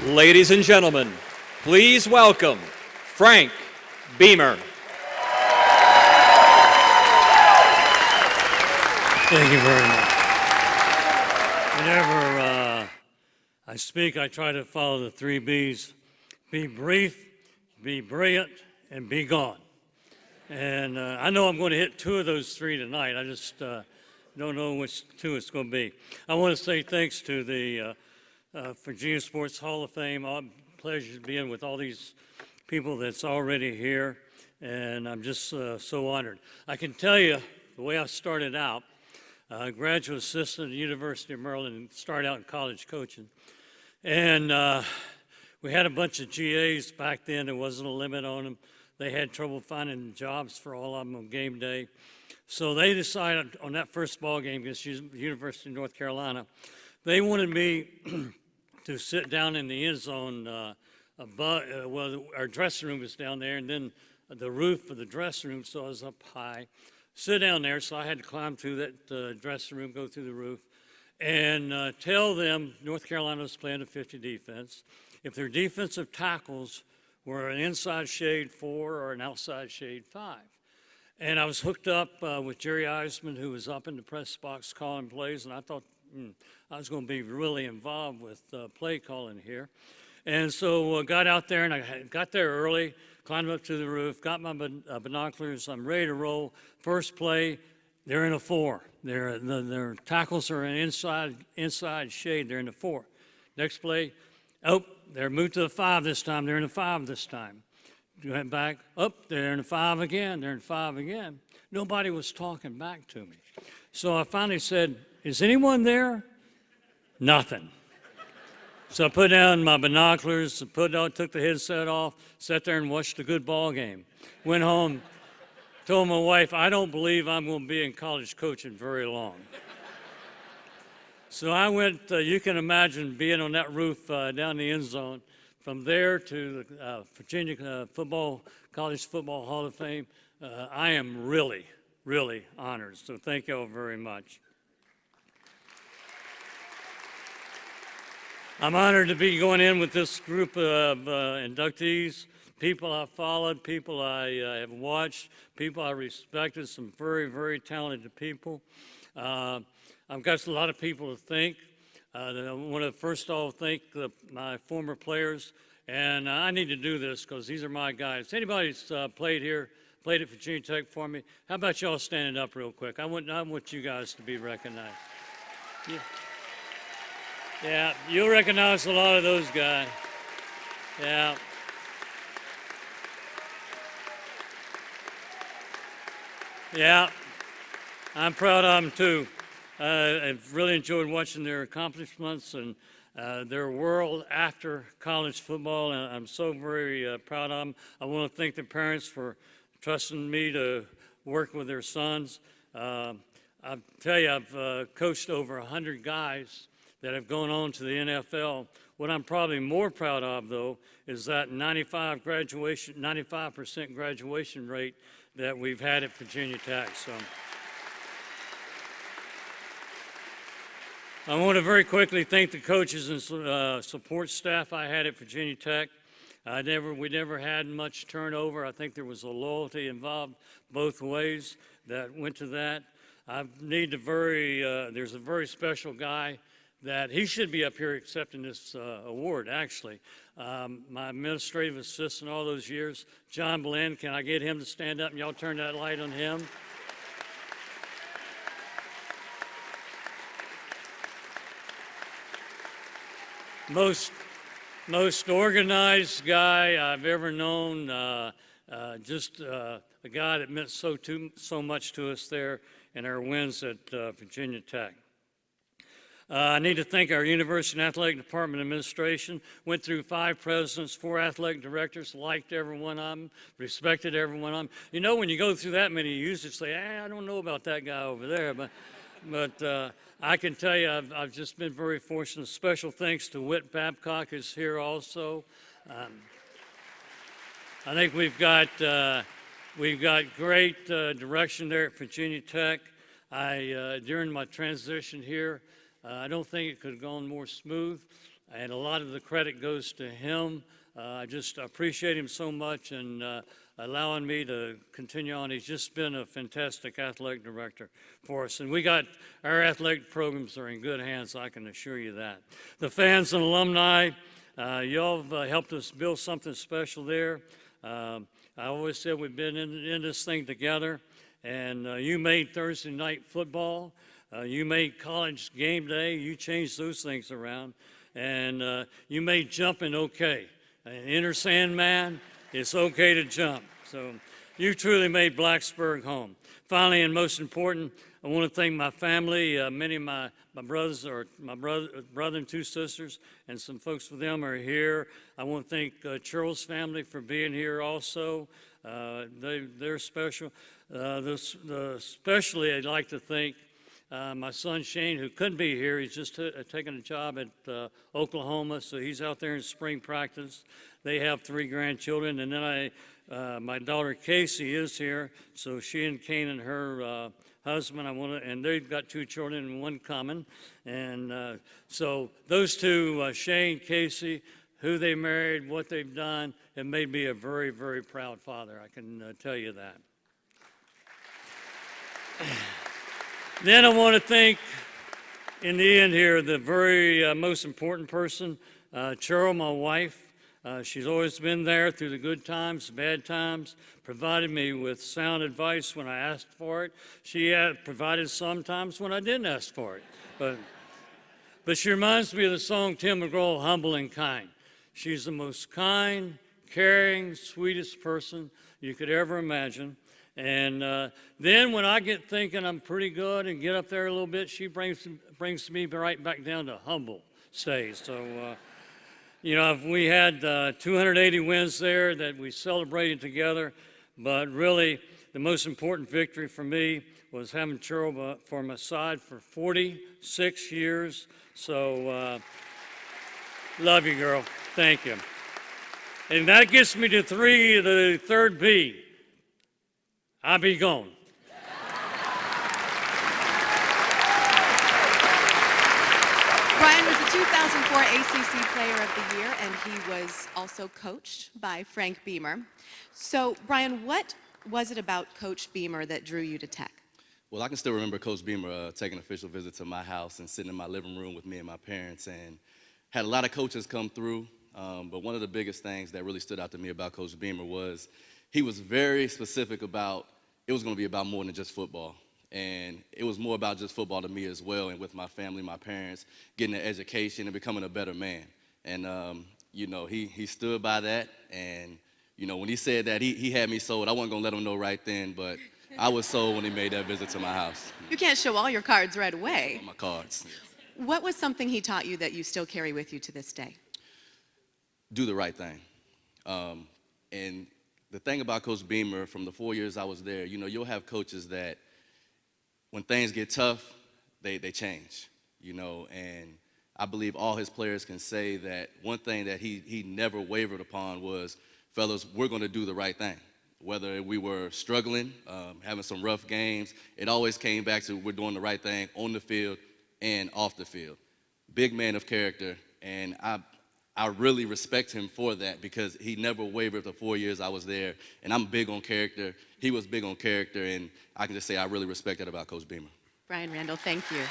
Ladies and gentlemen, please welcome Frank Beamer. Thank you very much. Whenever I speak, I try to follow the 3 B's. Be brief, be brilliant, and be gone. And I know I'm going to hit 2 of those 3 tonight. I just don't know which 2 it's going to be. I want to say thanks to the Virginia Sports Hall of Fame. Pleasure to be in with all these people that's already here, and I'm just so honored. I can tell you the way I started out, graduate assistant at the University of Maryland, and started out in college coaching. And we had a bunch of GAs back then. There wasn't a limit on them. They had trouble finding jobs for all of them on game day. So they decided on that first ball game against the University of North Carolina, they wanted me to sit down in the end zone. Well, our dressing room was down there, and then the roof of the dressing room, so I was up high. Sit down there, so I had to climb through that dressing room, go through the roof, and tell them North Carolina was playing a 50 defense. If their defensive tackles were an inside shade 4 or an outside shade 5. And I was hooked up with Jerry Eisman, who was up in the press box calling plays, and I thought I was going to be really involved with play calling here. And so got out there, and I got there early, climbed up to the roof, got my binoculars. I'm ready to roll. First play, they're in a 4. Their tackles are an inside shade. They're in a 4. Next play, they're moved to the 5 this time. They're in a 5 this time. Went back, they're in a 5 again. They're in 5 again. Nobody was talking back to me. So I finally said, "Is anyone there?" Nothing. So I put down my binoculars, took the headset off, sat there and watched a good ball game. Went home, told my wife, "I don't believe I'm going to be in college coaching very long." So I went, you can imagine being on that roof down the end zone. From there to the Virginia College Football Hall of Fame, I am really, really honored. So thank you all very much. I'm honored to be going in with this group of inductees, people I followed, people I have watched, people I respected, some very, very talented people. I've got a lot of people to thank. I want to first of all thank my former players, and I need to do this because these are my guys. Anybody that's played at Virginia Tech for me, how about y'all standing up real quick? I want you guys to be recognized. Yeah, you'll recognize a lot of those guys. Yeah. Yeah, I'm proud of them too. I've really enjoyed watching their accomplishments and their world after college football, and I'm so very proud of them. I want to thank the parents for trusting me to work with their sons. I'll tell you, I've coached over 100 guys that have gone on to the NFL. What I'm probably more proud of, though, is that 95% graduation rate that we've had at Virginia Tech. So I want to very quickly thank the coaches and support staff I had at Virginia Tech. We never had much turnover. I think there was a loyalty involved both ways that went to that. There's a very special guy that he should be up here accepting this award, actually. My administrative assistant all those years, John Blinn, can I get him to stand up and y'all turn that light on him? Most organized guy I've ever known, just a guy that meant so much to us there in our wins at Virginia Tech. I need to thank our University and Athletic Department administration. Went through 5 presidents, 4 athletic directors, liked every one of them, respected every one of them. You know, when you go through that many, you usually say, I don't know about that guy over there. But I can tell you I've just been very fortunate. Special thanks to Whit Babcock, who's here also. I think we've got great direction there at Virginia Tech. During my transition here, I don't think it could have gone more smooth. and a lot of the credit goes to him. I just appreciate him so much and allowing me to continue on. He's just been a fantastic athletic director for us. And we got our athletic programs are in good hands, I can assure you that. The fans and alumni, y'all have helped us build something special there. I always said we've been in this thing together. And you made Thursday night football. You made college game day. You changed those things around. And you made jumping okay. Inner Sandman, it's okay to jump. So you truly made Blacksburg home. Finally, and most important, I want to thank my family. Many of my brothers, or my brother and two sisters, and some folks with them are here. I want to thank Charles' family for being here also. They're special. Especially, I'd like to thank my son Shane, who couldn't be here. He's just taking a job at Oklahoma, so he's out there in spring practice. They have 3 grandchildren, and then my daughter Casey is here, so she and Kane and her husband, and they've got 2 children and 1 coming, and so those 2, Shane, Casey, who they married, what they've done, have made me a very, very proud father. I can tell you that. Then I want to thank, in the end here, the very most important person, Cheryl, my wife. She's always been there through the good times, bad times, provided me with sound advice when I asked for it. She provided sometimes when I didn't ask for it. But she reminds me of the song Tim McGraw, Humble and Kind. She's the most kind, caring, sweetest person you could ever imagine. And then when I get thinking I'm pretty good and get up there a little bit, she brings me right back down to humble stage. So, we had 280 wins there that we celebrated together, but really the most important victory for me was having Cheryl for my side for 46 years. So, love you, girl. Thank you. And that gets me to the third B. I be gone. Brian was the 2004 ACC Player of the Year, and he was also coached by Frank Beamer. So, Brian, what was it about Coach Beamer that drew you to Tech? Well, I can still remember Coach Beamer taking an official visit to my house and sitting in my living room with me and my parents, and had a lot of coaches come through. But one of the biggest things that really stood out to me about Coach Beamer was he was very specific about it was going to be about more than just football. And it was more about just football to me as well, and with my family, my parents, getting an education and becoming a better man. And, he stood by that. And, when he said that, he had me sold. I wasn't going to let him know right then, but I was sold when he made that visit to my house. You can't show all your cards right away. My cards. What was something he taught you that you still carry with you to this day? Do the right thing. And the thing about Coach Beamer, from the 4 years I was there, you'll have coaches that when things get tough, they change, and I believe all his players can say that one thing that he never wavered upon was, fellas, we're going to do the right thing. Whether we were struggling, having some rough games, it always came back to we're doing the right thing on the field and off the field. Big man of character, and I really respect him for that, because he never wavered the 4 years I was there, and I'm big on character. He was big on character, and I can just say I really respect that about Coach Beamer. Brian Randall, thank you.